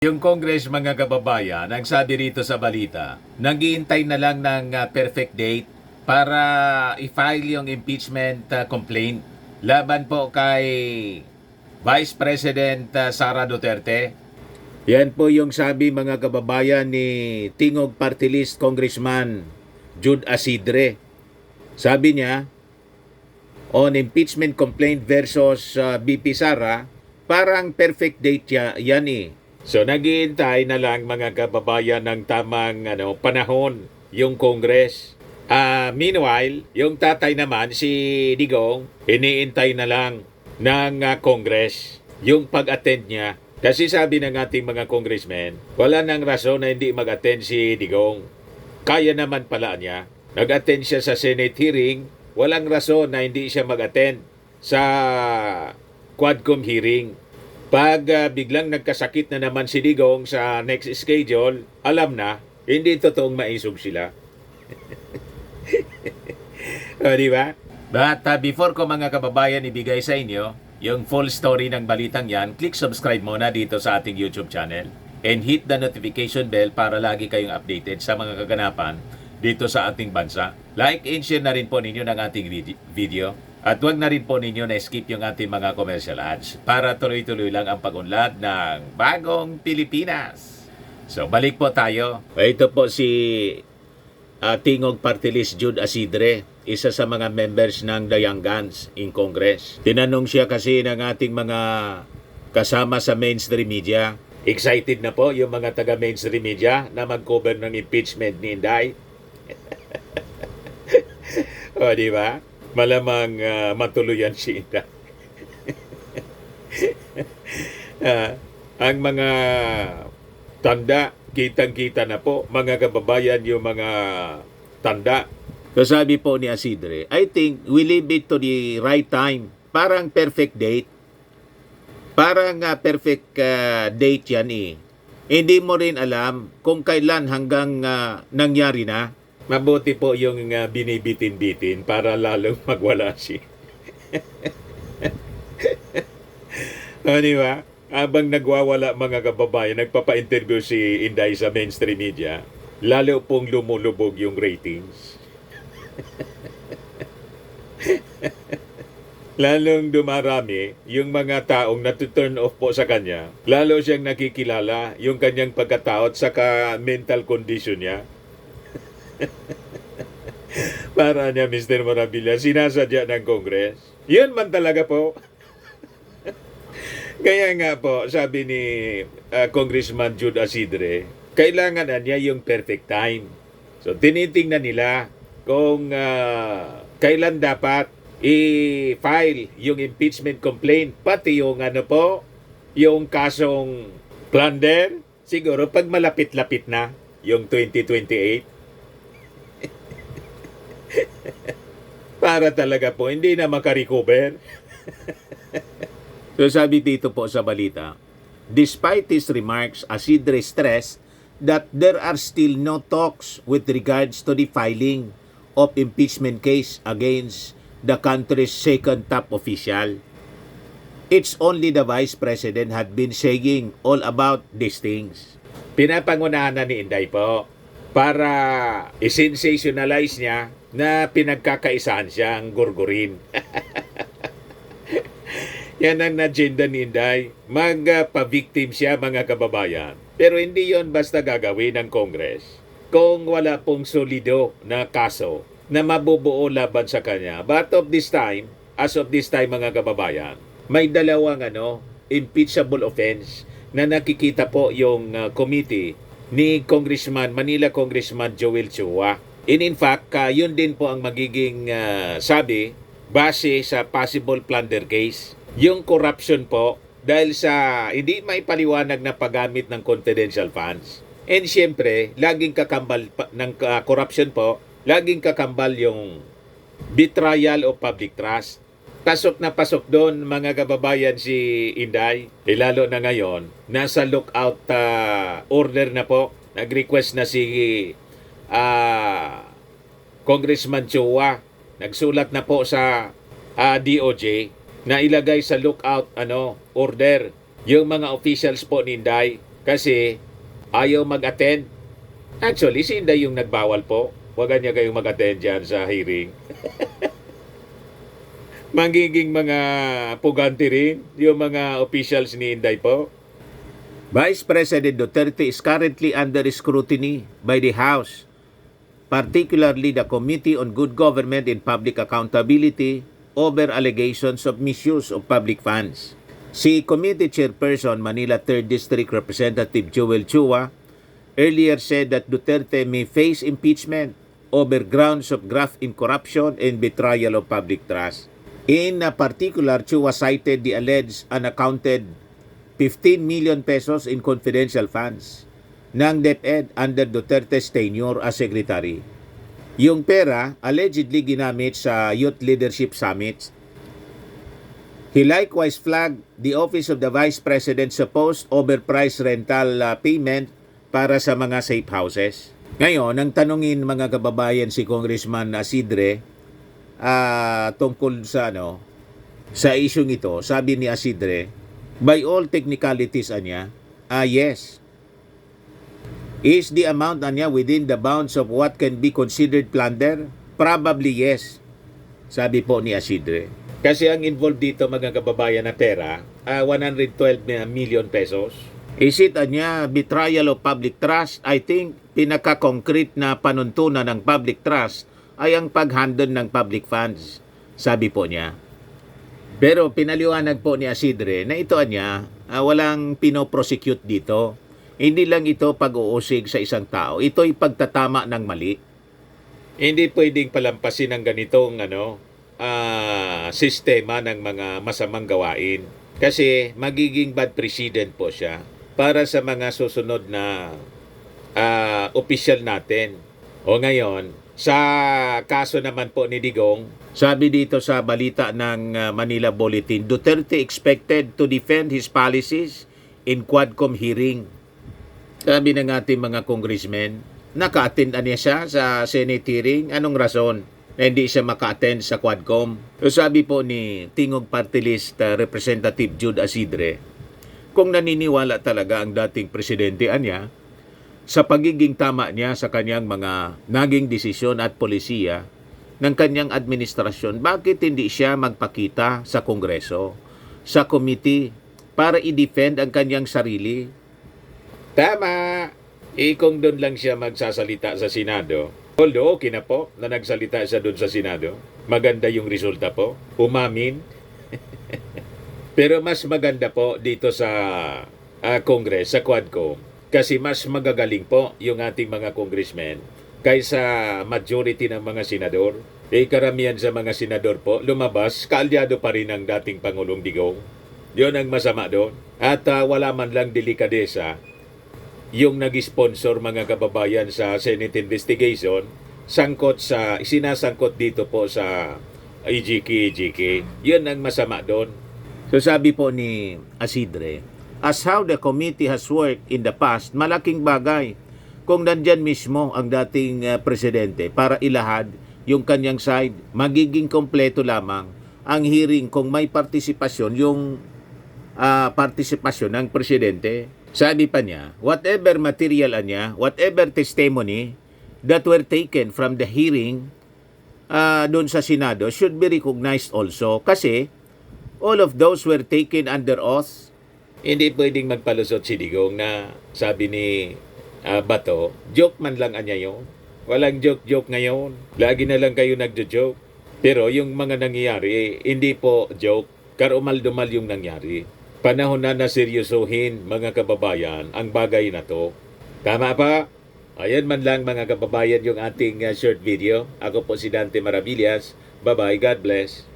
Yung Congress, mga kababayan, ang sabi rito sa balita, naghihintay na lang ng perfect date para i-file yung impeachment complaint laban po kay Vice President Sara Duterte. Yan po yung sabi, mga kababayan, ni Tingog Party List Congressman Jude Asidre. Sabi niya, on impeachment complaint versus BP Sara, parang perfect date yan eh. So naghihintay na lang, mga kababayan, ng tamang panahon yung Congress. Meanwhile, yung tatay naman, si Digong, iniintay na lang ng Congress yung pag-attend niya. Kasi sabi ng ating mga congressmen, wala nang rason na hindi mag-attend si Digong. Kaya naman pala niya. Nag-attend siya sa Senate hearing, walang rason na hindi siya mag-attend sa Quadcom hearing. Pag biglang nagkasakit na naman si Digong sa next schedule, alam na, hindi totoong maisog sila. Di ba? But before ko, mga kababayan, ibigay sa inyo yung full story ng balitang yan, click subscribe muna dito sa ating YouTube channel and hit the notification bell para lagi kayong updated sa mga kaganapan dito sa ating bansa. Like and share na rin po ninyo ng ating video. At huwag na rin po ninyo na-skip yung ating mga commercial ads para tuloy-tuloy lang ang pag-unlad ng bagong Pilipinas. So, balik po tayo. Ito po si Tingog Party List Jude Asidre, isa sa mga members ng The Young Guns in Congress. Tinanong siya kasi ng ating mga kasama sa mainstream media. Excited na po yung mga taga-mainstream media na mag-cover ng impeachment ni Inday. O, di ba? Malamang matuluyan si Inday. Ang mga tanda, kitang-kita na po, mga kababayan, yung mga tanda. So sabi po ni Asidre, I think we leave it to the right time. Parang perfect date. Parang perfect date yan eh. Hindi mo rin alam kung kailan hanggang nangyari na. Mabuti po yung binibitin-bitin para lalong magwala siya. Di ba? Habang nagwawala, mga kababayan, nagpapa-interview si Inday sa mainstream media, lalo pong lumulubog yung ratings. Lalong dumarami yung mga taong natu-turn off po sa kanya. Lalo siyang nakikilala yung kanyang pagkatao at saka mental condition niya. Para niya, Mr. Morabilia, sinasadya ng Congress. Yun man talaga po. Kaya nga po, sabi ni Congressman Jude Asidre, kailangan na niya yung perfect time. So, tinitingnan nila kung kailan dapat i-file yung impeachment complaint. Pati yung yung kasong plunder, siguro pag malapit-lapit na, yung 2028. Para talaga po, hindi na makarecover. So sabi dito po sa balita, despite his remarks, Asidre stressed that there are still no talks with regards to the filing of impeachment case against the country's second top official. It's only the Vice President had been saying all about these things. Pinapangunahan na ni Inday po para i-sensationalize niya na pinagkakaisahan siyang gurgurin. Yan ang agenda ni Inday. Magpa-victim siya, mga kababayan. Pero hindi yon basta gagawin ng Congress kung wala pong solido na kaso na mabubuo laban sa kanya. But as of this time, mga kababayan, may dalawang impeachable offense na nakikita po yung committee ni Manila Congressman Joel Chua. In fact, yun din po ang magiging sabi base sa possible plunder case. Yung corruption po dahil sa hindi may paliwanag na paggamit ng confidential funds. And siyempre, laging kakambal ng corruption po, laging kakambal yung betrayal of public trust. Pasok na pasok doon, mga kababayan, si Inday. Lalo na ngayon, nasa lookout order na po. Nag-request na si Congressman Chua. Nagsulat na po sa DOJ na ilagay sa lookout order yung mga officials po ni Inday kasi ayaw mag-attend. Actually, si Inday yung nagbawal po. Huwag niya kayong mag-attend dyan sa hearing. Magiging mga puganti rin yung mga officials ni Inday po. Vice President Duterte is currently under scrutiny by the House, particularly the Committee on Good Government and Public Accountability over allegations of misuse of public funds. Si Committee Chairperson Manila 3rd District Representative Joel Chua earlier said that Duterte may face impeachment over grounds of graft in corruption and betrayal of public trust. In particular, Chua cited the alleged unaccounted 15 million pesos in confidential funds ng DepEd under Duterte's tenure as secretary. Yung pera allegedly ginamit sa Youth Leadership Summits. He likewise flagged the Office of the Vice President supposed overpriced rental payment para sa mga safe houses. Ngayon, ang tanungin mga kababayan si Congressman Asidre tungkol sa isyung ito, sabi ni Asidre, by all technicalities anya, yes. Is the amount anya within the bounds of what can be considered plunder? Probably yes, sabi po ni Asidre. Kasi ang involved dito mga kababayan na pera, 112 million pesos. Is it anya betrayal of public trust? I think pinaka-concrete na panuntunan ng public trust ay ang pag-handle ng public funds, sabi po niya. Pero pinaliwanag po ni Asidre na ito anya, walang pinoprosecute dito. Hindi lang ito pag-uusig sa isang tao. Ito'y pagtatama ng mali. Hindi pwedeng palampasin ng ganitong sistema ng mga masamang gawain. Kasi magiging bad precedent po siya para sa mga susunod na opisyal natin. O ngayon, sa kaso naman po ni Digong, sabi dito sa balita ng Manila Bulletin, Duterte expected to defend his policies in Quadcom hearing. Sabi ng ating mga congressmen, naka-attend niya siya sa Senate hearing. Anong rason na hindi siya maka-attend sa Quadcom? So sabi po ni Tingog Party List Representative Jude Asidre, kung naniniwala talaga ang dating presidente anya sa pagiging tama niya sa kanyang mga naging desisyon at polisiya ng kanyang administrasyon, bakit hindi siya magpakita sa Kongreso, sa committee, para i-defend ang kanyang sarili? Tama! Kung doon lang siya magsasalita sa Senado, although okay na po na nagsalita siya doon sa Senado, maganda yung resulta po, umamin. Pero mas maganda po dito sa Congress, sa Quadcom, kasi mas magagaling po yung ating mga congressmen kaysa majority ng mga senador. Karamihan sa mga senador po, lumabas, kaalyado pa rin ang dating Pangulong Digong. Yun ang masama doon. At wala man lang delikadesa yung nag-sponsor mga kababayan sa Senate investigation, sinasangkot dito po sa EJK. Yun ang masama doon. So sabi po ni Asidre, as how the committee has worked in the past, malaking bagay kung nandyan mismo ang dating presidente para ilahad yung kanyang side. Magiging kompleto lamang ang hearing kung may partisipasyon, yung partisipasyon ng presidente. Sabi pa niya, whatever material anya, whatever testimony that were taken from the hearing doon sa Senado should be recognized also, kasi all of those were taken under oath. Hindi pwedeng magpalusot si Digong na sabi ni Bato, joke man lang anya yun. Walang joke ngayon. Lagi na lang kayo nagjo-joke. Pero yung mga nangyayari, hindi po joke. Karumal-dumal yung nangyari. Panahon na seryosohin mga kababayan ang bagay na to. Tama pa? Ayan man lang mga kababayan yung ating short video. Ako po si Dante Maravillas. Bye-bye. God bless.